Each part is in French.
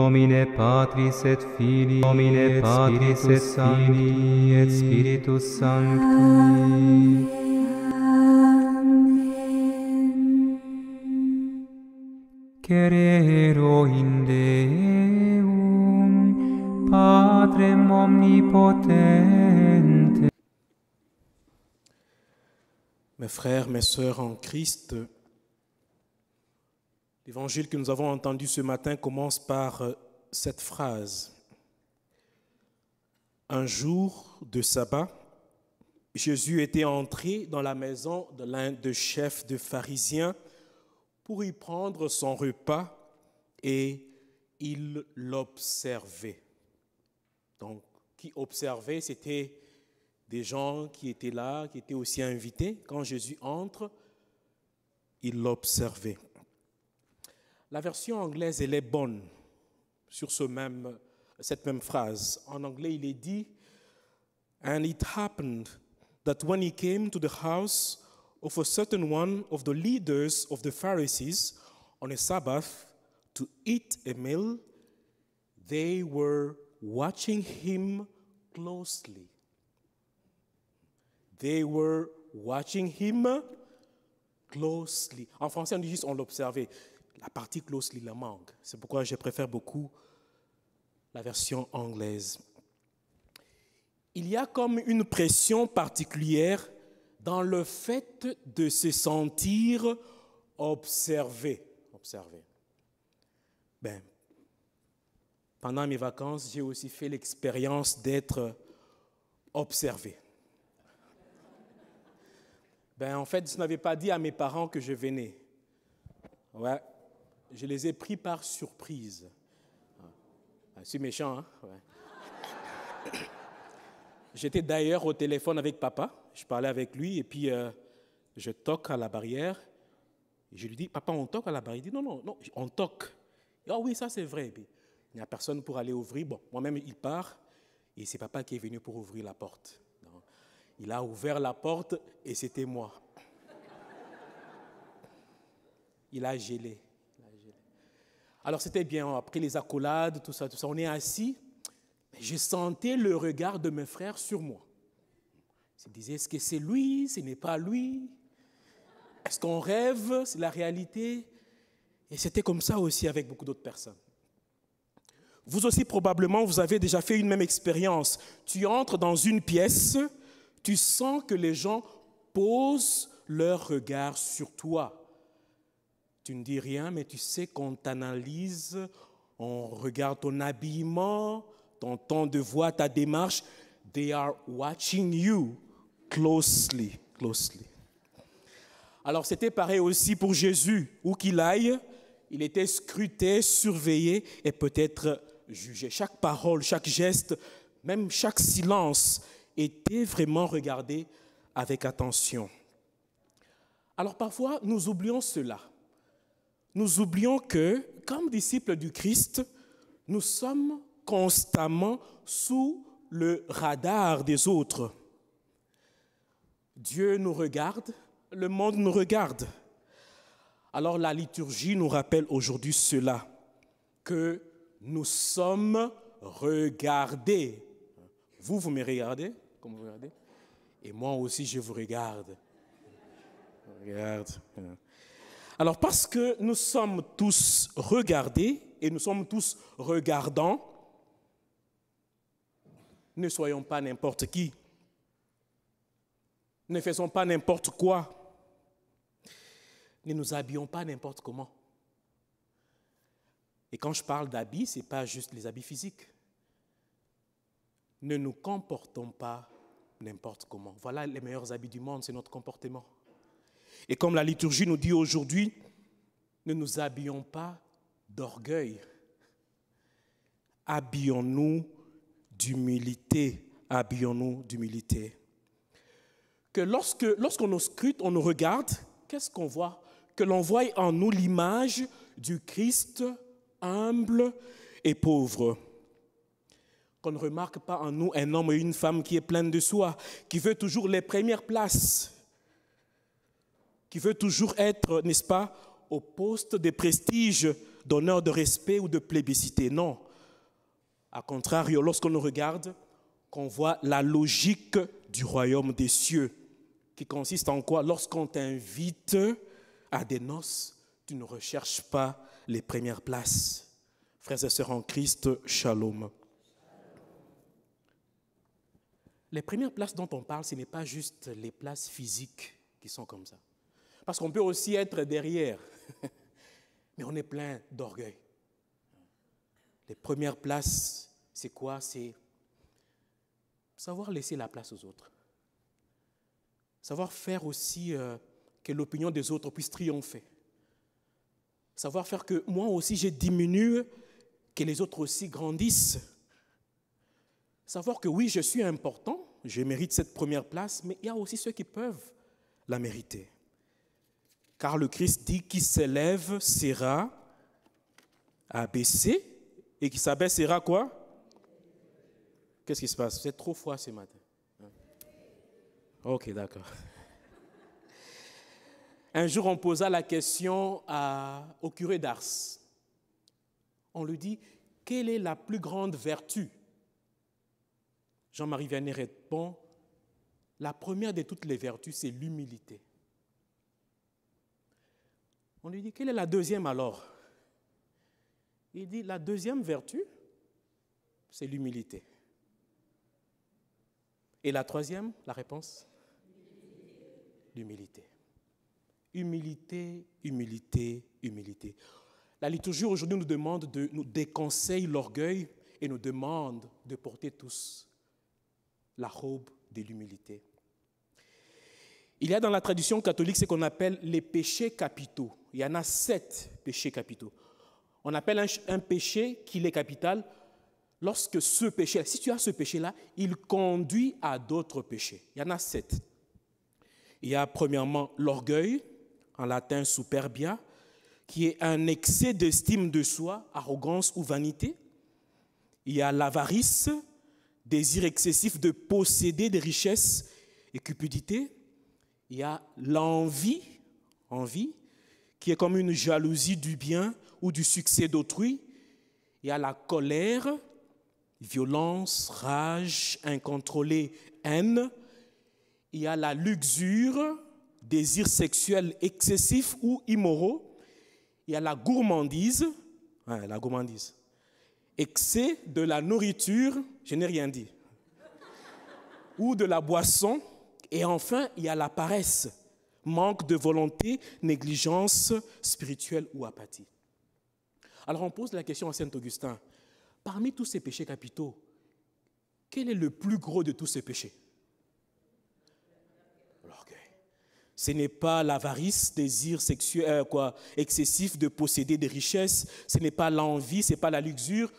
Nomine Patris et Filii, Nomine Patris et Filii et Spiritus Sancti. Cerero in Deum, Patrem omnipotente. Mes frères, mes sœurs en Christ, l'évangile que nous avons entendu ce matin commence par cette phrase. Un jour de sabbat, Jésus était entré dans la maison de l'un des chefs de pharisiens pour y prendre son repas et il l'observait. Donc, qui observait, c'était des gens qui étaient là, qui étaient aussi invités. Quand Jésus entre, il l'observait. La version anglaise, elle est bonne sur cette même phrase. En anglais, il est dit « And it happened that when he came to the house of a certain one of the leaders of the Pharisees on a Sabbath to eat a meal, they were watching him closely. » They were watching him closely. En français, on dit juste on l'observait. La partie closely la manque. C'est pourquoi je préfère beaucoup la version anglaise. Il y a comme une pression particulière dans le fait de se sentir observé. Pendant mes vacances, j'ai aussi fait l'expérience d'être observé. En fait, je n'avais pas dit à mes parents que je venais. Ouais, je les ai pris par surprise. Je suis méchant, hein? Ouais. J'étais d'ailleurs au téléphone avec papa. Je parlais avec lui et puis je toque à la barrière. Et je lui dis, papa, on toque à la barrière? Il dit, non, on toque. Ah oui, ça c'est vrai. Et puis, il n'y a personne pour aller ouvrir. Bon, moi-même, il part et c'est papa qui est venu pour ouvrir la porte. Donc, il a ouvert la porte et c'était moi. Il a gelé. Alors c'était bien, après les accolades, tout ça, on est assis. Je sentais le regard de mes frères sur moi. Je disais, est-ce que c'est lui? Ce n'est pas lui? Est-ce qu'on rêve? C'est la réalité? Et c'était comme ça aussi avec beaucoup d'autres personnes. Vous aussi, probablement, vous avez déjà fait une même expérience. Tu entres dans une pièce, tu sens que les gens posent leur regard sur toi. Tu ne dis rien, mais tu sais qu'on t'analyse, on regarde ton habillement, ton ton de voix, ta démarche. They are watching you closely. Alors c'était pareil aussi pour Jésus. Où qu'il aille, il était scruté, surveillé et peut-être jugé. Chaque parole, chaque geste, même chaque silence était vraiment regardé avec attention. Alors parfois, nous oublions cela. Nous oublions que, comme disciples du Christ, nous sommes constamment sous le radar des autres. Dieu nous regarde, le monde nous regarde. Alors la liturgie nous rappelle aujourd'hui cela, que nous sommes regardés. Vous me regardez, comme vous regardez, et moi aussi je vous regarde. Regarde. Alors parce que nous sommes tous regardés et nous sommes tous regardants, ne soyons pas n'importe qui. Ne faisons pas n'importe quoi. Ne nous habillons pas n'importe comment. Et quand je parle d'habits, ce n'est pas juste les habits physiques. Ne nous comportons pas n'importe comment. Voilà les meilleurs habits du monde, c'est notre comportement. Et comme la liturgie nous dit aujourd'hui, ne nous habillons pas d'orgueil. Habillons-nous d'humilité. Habillons-nous d'humilité. Que lorsqu'on nous scrute, on nous regarde, qu'est-ce qu'on voit? Que l'on voie en nous l'image du Christ humble et pauvre. Qu'on ne remarque pas en nous un homme et une femme qui est plein de soi, qui veut toujours les premières places, qui veut toujours être, n'est-ce pas, au poste de prestige d'honneur, de respect ou de plébiscité. Non. À contrario, lorsqu'on nous regarde, qu'on voit la logique du royaume des cieux, qui consiste en quoi? Lorsqu'on t'invite à des noces, tu ne recherches pas les premières places. Frères et sœurs en Christ, shalom. Les premières places dont on parle, ce n'est pas juste les places physiques qui sont comme ça. Parce qu'on peut aussi être derrière, mais on est plein d'orgueil. Les premières places, c'est quoi? C'est savoir laisser la place aux autres. Savoir faire aussi que l'opinion des autres puisse triompher. Savoir faire que moi aussi je diminue, que les autres aussi grandissent. Savoir que oui, je suis important, je mérite cette première place, mais il y a aussi ceux qui peuvent la mériter. Car le Christ dit qui s'élève sera abaissé et qui s'abaisse sera quoi? Qu'est-ce qui se passe? Vous êtes trop froid ce matin. Ok, d'accord. Un jour, on posa la question au curé d'Ars. On lui dit, quelle est la plus grande vertu? Jean-Marie Vianney répond, la première de toutes les vertus, c'est l'humilité. On lui dit, quelle est la deuxième alors? Il dit, la deuxième vertu, c'est l'humilité. Et la troisième, la réponse? L'humilité. Humilité, humilité, humilité. La liturgie aujourd'hui nous demande nous déconseille l'orgueil et nous demande de porter tous la robe de l'humilité. Il y a dans la tradition catholique ce qu'on appelle les péchés capitaux. Il y en a 7 péchés capitaux. On appelle un péché qu'il est capital lorsque ce péché, si tu as ce péché-là, il conduit à d'autres péchés. Il y en a 7. Il y a premièrement l'orgueil, en latin superbia, qui est un excès d'estime de soi, arrogance ou vanité. Il y a l'avarice, désir excessif de posséder des richesses et cupidité. Il y a l'envie, qui est comme une jalousie du bien ou du succès d'autrui. Il y a la colère, violence, rage, incontrôlée, haine. Il y a la luxure, désir sexuel excessif ou immoraux. Il y a la gourmandise, excès de la nourriture, je n'ai rien dit, ou de la boisson. Et enfin, il y a la paresse, manque de volonté, négligence spirituelle ou apathie. Alors on pose la question à Saint Augustin, parmi tous ces péchés capitaux, quel est le plus gros de tous ces péchés? L'orgueil. Ce n'est pas l'avarice, désir sexuel, excessif de posséder des richesses, ce n'est pas l'envie, ce n'est pas la luxure.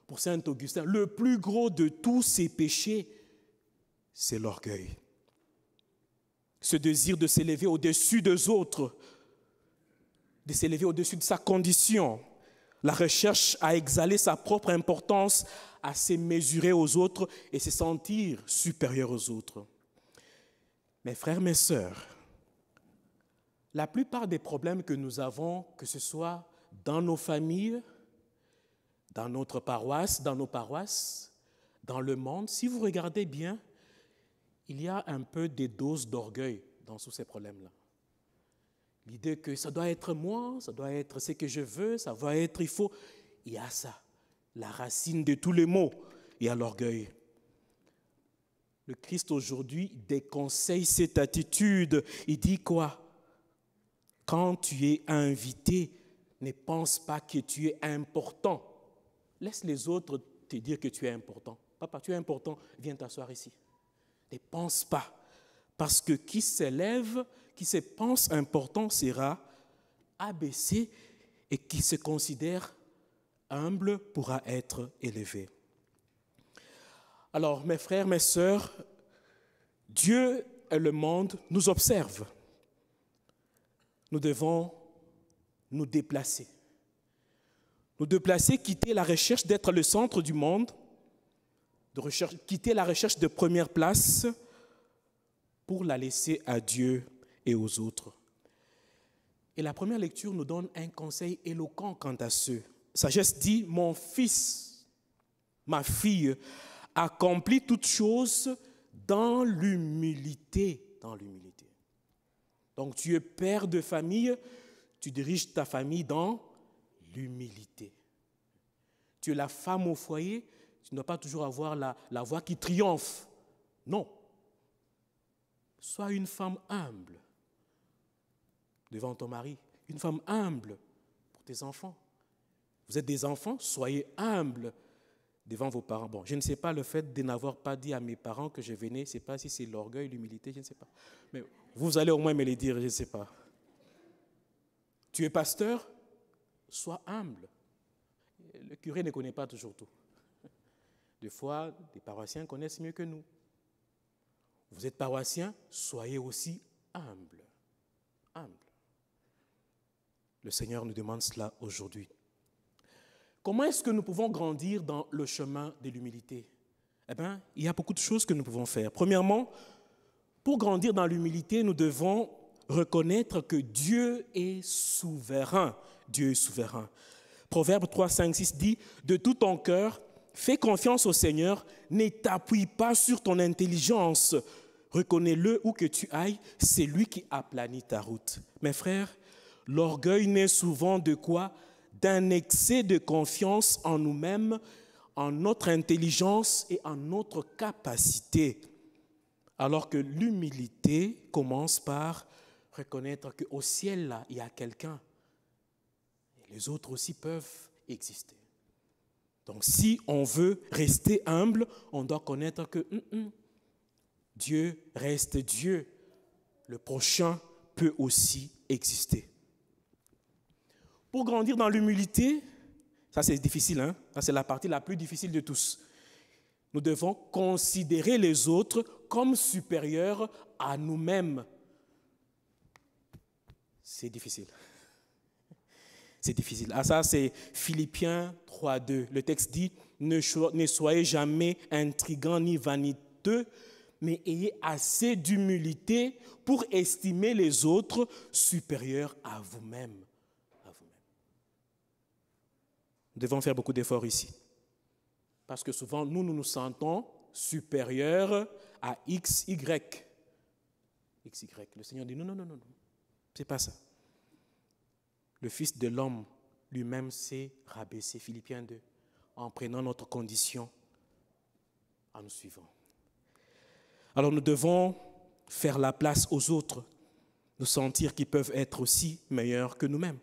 Pour Saint Augustin, le plus gros de tous ces péchés, c'est l'orgueil. Ce désir de s'élever au-dessus des autres, de s'élever au-dessus de sa condition, la recherche à exhaler sa propre importance, à se mesurer aux autres et se sentir supérieur aux autres. Mes frères, mes sœurs, la plupart des problèmes que nous avons, que ce soit dans nos familles, dans notre paroisse, dans nos paroisses, dans le monde, si vous regardez bien, il y a un peu des doses d'orgueil dans tous ces problèmes-là. L'idée que ça doit être moi, ça doit être ce que je veux, ça va être, il faut. Il y a ça, la racine de tous les maux, il y a l'orgueil. Le Christ aujourd'hui déconseille cette attitude. Il dit quoi? Quand tu es invité, ne pense pas que tu es important. Laisse les autres te dire que tu es important. Papa, tu es important, viens t'asseoir ici. Ne pense pas. Parce que qui s'élève, qui se pense important sera abaissé et qui se considère humble pourra être élevé. Alors, mes frères, mes sœurs, Dieu et le monde nous observent. Nous devons nous déplacer. Nous déplacer, quitter la recherche d'être le centre du monde, quitter la recherche de première place pour la laisser à Dieu et aux autres. Et la première lecture nous donne un conseil éloquent quant à ce. Sagesse dit, mon fils, ma fille, accomplis toutes choses dans l'humilité. Dans l'humilité. Donc tu es père de famille, tu diriges ta famille dans l'humilité. Tu es la femme au foyer, tu ne dois pas toujours avoir la voix qui triomphe. Non. Sois une femme humble devant ton mari, une femme humble pour tes enfants. Vous êtes des enfants, soyez humbles devant vos parents. Bon, je ne sais pas le fait de n'avoir pas dit à mes parents que je venais, je ne sais pas si c'est l'orgueil, l'humilité, je ne sais pas. Mais vous allez au moins me le dire, je ne sais pas. Tu es pasteur, sois humble. Le curé ne connaît pas toujours tout. Des fois, les paroissiens connaissent mieux que nous. Vous êtes paroissien, soyez aussi humble. Humble. Le Seigneur nous demande cela aujourd'hui. Comment est-ce que nous pouvons grandir dans le chemin de l'humilité? Eh bien, il y a beaucoup de choses que nous pouvons faire. Premièrement, pour grandir dans l'humilité, nous devons reconnaître que Dieu est souverain. Dieu est souverain. Proverbe 3, 5, 6 dit « De tout ton cœur, fais confiance au Seigneur, ne t'appuie pas sur ton intelligence. Reconnais-le où que tu ailles, c'est lui qui aplanit ta route. » Mes frères, l'orgueil naît souvent de quoi? D'un excès de confiance en nous-mêmes, en notre intelligence et en notre capacité. Alors que l'humilité commence par reconnaître qu'au ciel, là, il y a quelqu'un. Et les autres aussi peuvent exister. Donc si on veut rester humble, on doit connaître que Dieu reste Dieu. Le prochain peut aussi exister. Pour grandir dans l'humilité, ça c'est difficile, hein? Ça c'est la partie la plus difficile de tous. Nous devons considérer les autres comme supérieurs à nous-mêmes. C'est difficile. C'est difficile. Ah, ça c'est Philippiens 3.2. Le texte dit « Ne soyez jamais intrigants ni vaniteux, mais ayez assez d'humilité pour estimer les autres supérieurs à vous-même. » Nous devons faire beaucoup d'efforts ici. Parce que souvent, nous nous sentons supérieurs à X, Y. X, Y. Le Seigneur dit non, c'est pas ça. Le Fils de l'homme lui-même s'est rabaissé, Philippiens 2, en prenant notre condition, en nous suivant. Alors nous devons faire la place aux autres, nous sentir qu'ils peuvent être aussi meilleurs que nous-mêmes.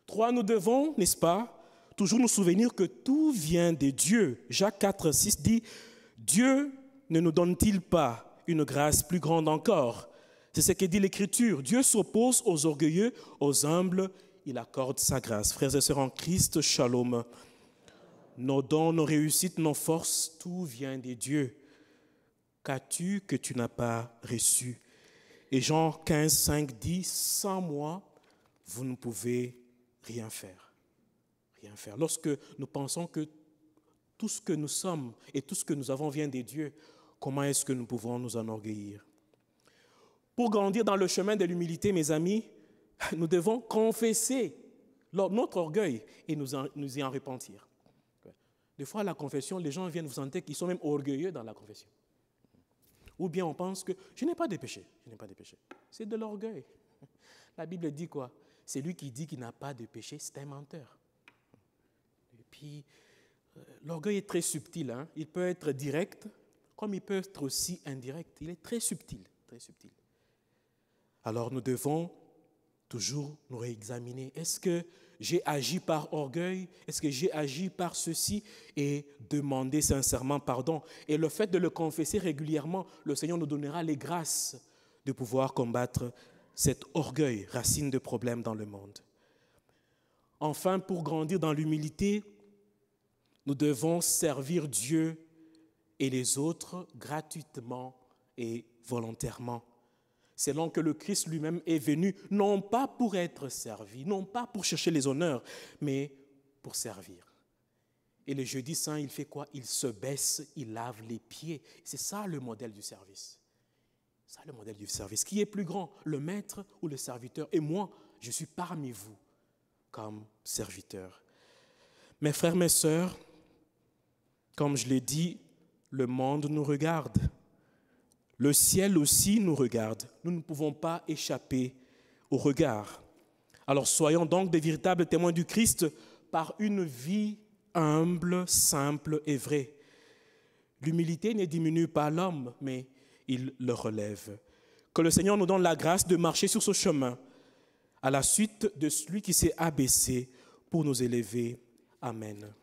3, nous devons, n'est-ce pas, toujours nous souvenir que tout vient de Dieu. Jacques 4, 6 dit « Dieu ne nous donne-t-il pas une grâce plus grande encore ?» C'est ce que dit l'Écriture. Dieu s'oppose aux orgueilleux, aux humbles, il accorde sa grâce. Frères et sœurs en Christ, shalom. Nos dons, nos réussites, nos forces, tout vient de Dieu. Qu'as-tu que tu n'as pas reçu? Et Jean 15, 5 dit « Sans moi, vous ne pouvez rien faire. » Rien faire. Lorsque nous pensons que tout ce que nous sommes et tout ce que nous avons vient de Dieu, comment est-ce que nous pouvons nous enorgueillir? Pour grandir dans le chemin de l'humilité, mes amis, nous devons confesser notre orgueil et nous y en repentir. Des fois, à la confession, les gens viennent vous sentir qu'ils sont même orgueilleux dans la confession. Ou bien on pense que je n'ai pas de péché, je n'ai pas de péché. C'est de l'orgueil. La Bible dit quoi? C'est lui qui dit qu'il n'a pas de péché, c'est un menteur. Et puis, l'orgueil est très subtil. Hein? Il peut être direct, comme il peut être aussi indirect. Il est très subtil, très subtil. Alors nous devons toujours nous réexaminer. Est-ce que j'ai agi par orgueil? Est-ce que j'ai agi par ceci? Et demander sincèrement pardon. Et le fait de le confesser régulièrement, le Seigneur nous donnera les grâces de pouvoir combattre cet orgueil, racine de problèmes dans le monde. Enfin, pour grandir dans l'humilité, nous devons servir Dieu et les autres gratuitement et volontairement. Selon que le Christ lui-même est venu, non pas pour être servi, non pas pour chercher les honneurs, mais pour servir. Et le jeudi saint, il fait quoi? Il se baisse, il lave les pieds. C'est ça le modèle du service. Ça, le modèle du service. Qui est plus grand, le maître ou le serviteur? Et moi, je suis parmi vous comme serviteur. Mes frères, mes sœurs, comme je l'ai dit, le monde nous regarde. Le ciel aussi nous regarde. Nous ne pouvons pas échapper au regard. Alors soyons donc des véritables témoins du Christ par une vie humble, simple et vraie. L'humilité ne diminue pas l'homme, mais il le relève. Que le Seigneur nous donne la grâce de marcher sur ce chemin à la suite de celui qui s'est abaissé pour nous élever. Amen.